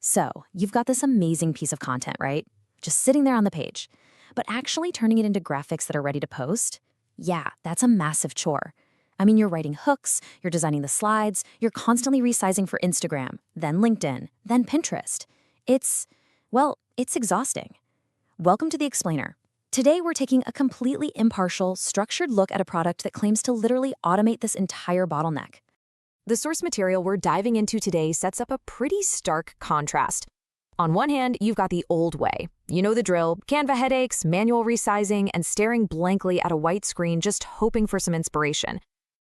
So, you've got this amazing piece of content, right? Just sitting there on the page. But actually turning it into graphics that are ready to post? Yeah, that's a massive chore. I mean, you're writing hooks, you're designing the slides, you're constantly resizing for Instagram, then LinkedIn, then Pinterest. It's exhausting. Welcome to The Explainer. Today, we're taking a completely impartial, structured look at a product that claims to literally automate this entire bottleneck. The source material we're diving into today sets up a pretty stark contrast. On one hand, you've got the old way. You know the drill: Canva headaches, manual resizing, and staring blankly at a white screen just hoping for some inspiration.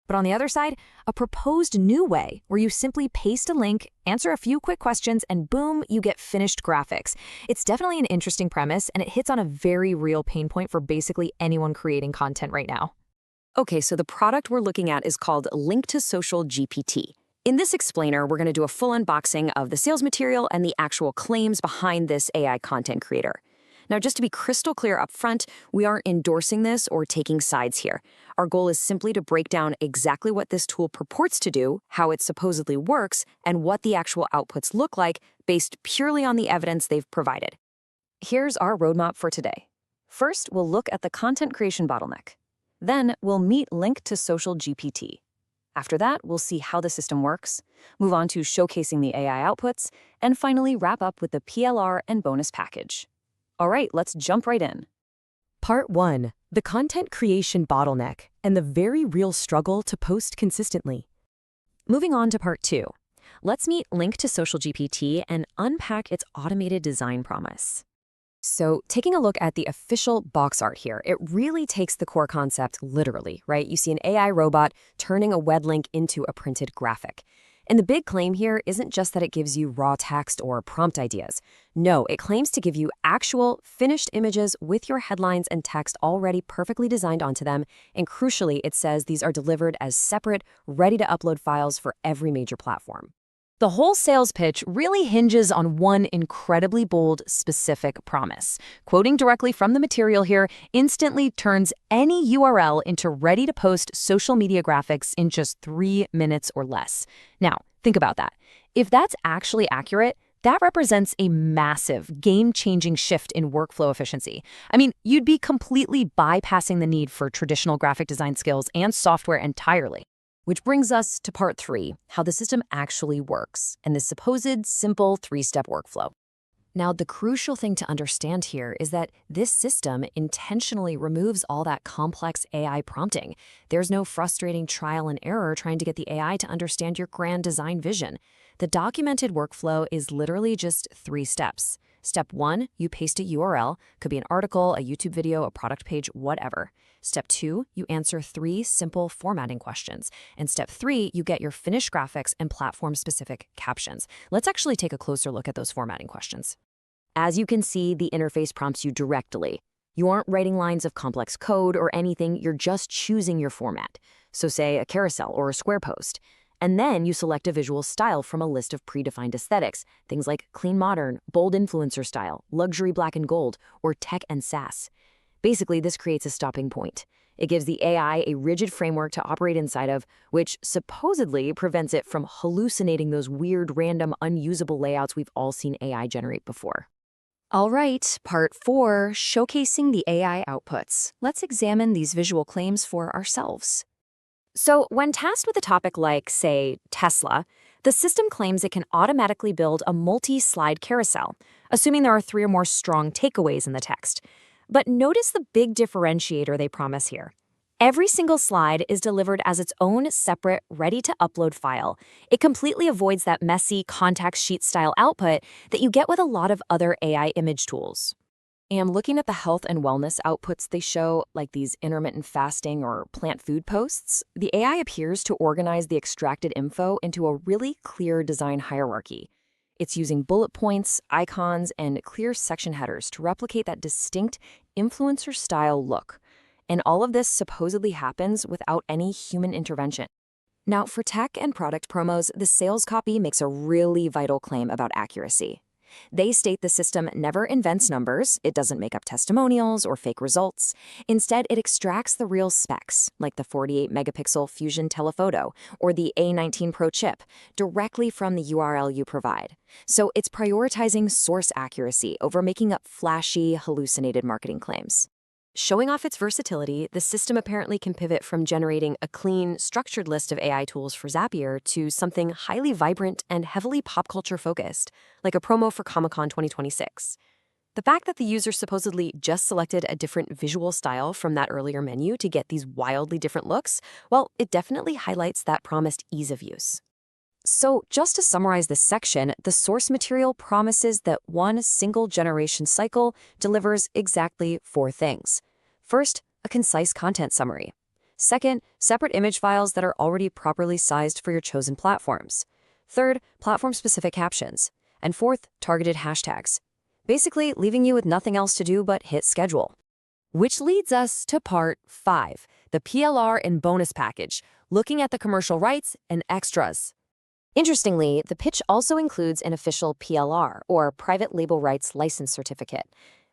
But on the other side, a proposed new way where you simply paste a link, answer a few quick questions, and boom, you get finished graphics. It's definitely an interesting premise, and it hits on a very real pain point for basically anyone creating content right now. Okay, so the product we're looking at is called Social GPT. In this explainer, we're going to do a full unboxing of the sales material and the actual claims behind this AI content creator. Now, just to be crystal clear up front, we aren't endorsing this or taking sides here. Our goal is simply to break down exactly what this tool purports to do, how it supposedly works, and what the actual outputs look like based purely on the evidence they've provided. Here's our roadmap for today. First, we'll look at the content creation bottleneck. Then, we'll meet Social GPT. After that, we'll see how the system works, move on to showcasing the AI outputs, and finally wrap up with the PLR and bonus package. All right, let's jump right in. Part 1. The content creation bottleneck and the very real struggle to post consistently. Moving on to Part 2. Let's meet Social GPT and unpack its automated design promise. So, taking a look at the official box art here, it really takes the core concept literally, right? You see an AI robot turning a web link into a printed graphic. And the big claim here isn't just that it gives you raw text or prompt ideas. No, it claims to give you actual, finished images with your headlines and text already perfectly designed onto them. And crucially, it says these are delivered as separate, ready-to-upload files for every major platform. The whole sales pitch really hinges on one incredibly bold, specific promise. Quoting directly from the material here, instantly turns any URL into ready-to-post social media graphics in just 3 minutes or less. Now, think about that. If that's actually accurate, that represents a massive, game-changing shift in workflow efficiency. I mean, you'd be completely bypassing the need for traditional graphic design skills and software entirely. Which brings us to Part 3, how the system actually works, and the supposed simple 3-step workflow. Now, the crucial thing to understand here is that this system intentionally removes all that complex AI prompting. There's no frustrating trial and error trying to get the AI to understand your grand design vision. The documented workflow is literally just 3 steps. Step 1, you paste a URL, could be an article, a YouTube video, a product page, whatever. Step 2, you answer 3 simple formatting questions. And Step 3, you get your finished graphics and platform-specific captions. Let's actually take a closer look at those formatting questions. As you can see, the interface prompts you directly. You aren't writing lines of complex code or anything, you're just choosing your format. So say a carousel or a square post. And then you select a visual style from a list of predefined aesthetics, things like clean modern, bold influencer style, luxury black and gold, or tech and SaaS. Basically, this creates a stopping point. It gives the AI a rigid framework to operate inside of, which supposedly prevents it from hallucinating those weird, random, unusable layouts we've all seen AI generate before. All right, Part 4, showcasing the AI outputs. Let's examine these visual claims for ourselves. So, when tasked with a topic like, say, Tesla, the system claims it can automatically build a multi-slide carousel, assuming there are 3 or more strong takeaways in the text. But notice the big differentiator they promise here. Every single slide is delivered as its own separate, ready-to-upload file. It completely avoids that messy contact sheet-style output that you get with a lot of other AI image tools. And looking at the health and wellness outputs they show, like these intermittent fasting or plant food posts, the AI appears to organize the extracted info into a really clear design hierarchy. It's using bullet points, icons, and clear section headers to replicate that distinct influencer-style look. And all of this supposedly happens without any human intervention. Now, for tech and product promos, the sales copy makes a really vital claim about accuracy. They state the system never invents numbers, it doesn't make up testimonials or fake results. Instead, it extracts the real specs, like the 48-megapixel Fusion telephoto or the A19 Pro chip, directly from the URL you provide. So it's prioritizing source accuracy over making up flashy, hallucinated marketing claims. Showing off its versatility, the system apparently can pivot from generating a clean, structured list of AI tools for Zapier to something highly vibrant and heavily pop culture focused, like a promo for Comic-Con 2026. The fact that the user supposedly just selected a different visual style from that earlier menu to get these wildly different looks, well, it definitely highlights that promised ease of use. So, just to summarize this section, the source material promises that one single generation cycle delivers exactly 4 things. First, a concise content summary. Second, separate image files that are already properly sized for your chosen platforms. Third, platform-specific captions. And fourth, targeted hashtags. Basically, leaving you with nothing else to do but hit schedule. Which leads us to part 5, the PLR and bonus package, looking at the commercial rights and extras. Interestingly, the pitch also includes an official PLR, or Private Label Rights License Certificate.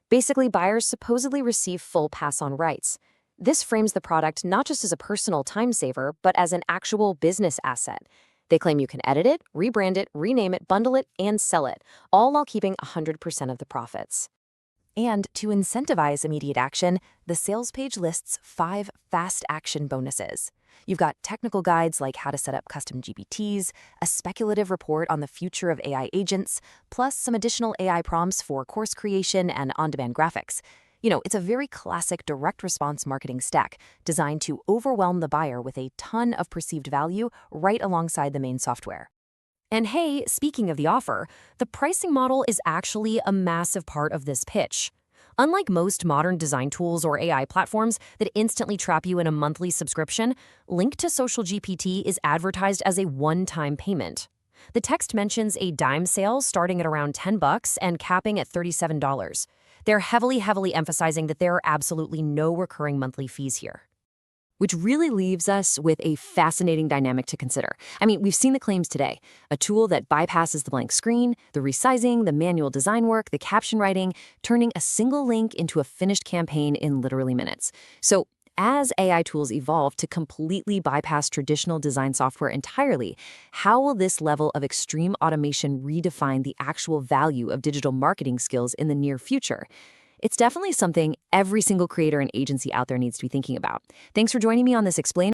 Basically, buyers supposedly receive full pass-on rights. This frames the product not just as a personal time saver, but as an actual business asset. They claim you can edit it, rebrand it, rename it, bundle it, and sell it, all while keeping 100% of the profits. And to incentivize immediate action, the sales page lists 5 fast action bonuses. You've got technical guides like how to set up custom GPTs, a speculative report on the future of AI agents, plus some additional AI prompts for course creation and on-demand graphics. It's a very classic direct response marketing stack designed to overwhelm the buyer with a ton of perceived value right alongside the main software. And hey, speaking of the offer, the pricing model is actually a massive part of this pitch. Unlike most modern design tools or AI platforms that instantly trap you in a monthly subscription, Link to Social GPT is advertised as a one-time payment. The text mentions a dime sale starting at around $10 and capping at $37. They're heavily emphasizing that there are absolutely no recurring monthly fees here. Which really leaves us with a fascinating dynamic to consider. We've seen the claims today. A tool that bypasses the blank screen, the resizing, the manual design work, the caption writing, turning a single link into a finished campaign in literally minutes. So, as AI tools evolve to completely bypass traditional design software entirely, how will this level of extreme automation redefine the actual value of digital marketing skills in the near future? It's definitely something every single creator and agency out there needs to be thinking about. Thanks for joining me on this Explain